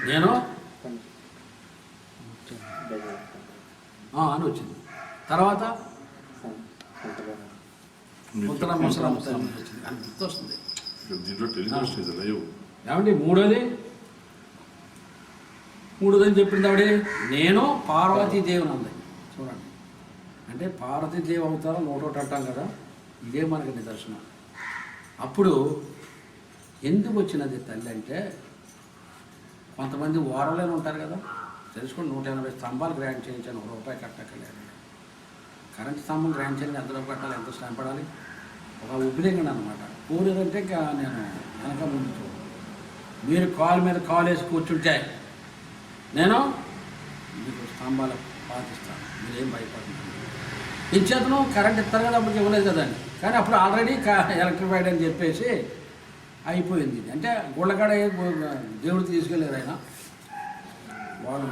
నేను అని వచ్చింది. తర్వాత ఉత్తర ముసలం వచ్చింది అని గుర్తొస్తుంది. ఏమండి మూడోది అని చెప్పింది ఆవిడే, నేను పార్వతీదేవిని అంది. చూడండి, అంటే పార్వతీదేవి అవుతారో 101 అంటాం కదా, ఇదే మనకి నిదర్శనం. అప్పుడు ఎందుకు వచ్చినది తల్లి అంటే, కొంతమంది ఓరలేని ఉంటారు కదా, తెలుసుకుని 180 స్తంభాలు గ్రాంట్ చేయించాను, ₹1 కట్టక్కలేదు. కరెంట్ స్తంభం గ్రాంట్ చేయాలి, ఎంత డబ్బు కట్టాలి, ఎంత శ్రమ పడాలి. ఒక ఉబ్బిలింగడు అనమాట. కూలీరంటే నేను వెనక ముందు చూడు, మీరు కాలు మీద కాలు వేసి కూర్చుంటే నేను మీకు స్తంభాలు పాటిస్తాను, మీరేం భయపడుతుంది. ఇచ్చేతను కరెంట్ ఇస్తారు కదా, అప్పటికి ఇవ్వలేదు కదండి. కానీ అప్పుడు ఆల్రెడీ ఎలక్ట్రిఫైడ్ అని చెప్పేసి అయిపోయింది. అంటే గుళ్ళకాడ దేవుడు తీసుకెళ్ళారు ఆయన వాళ్ళు.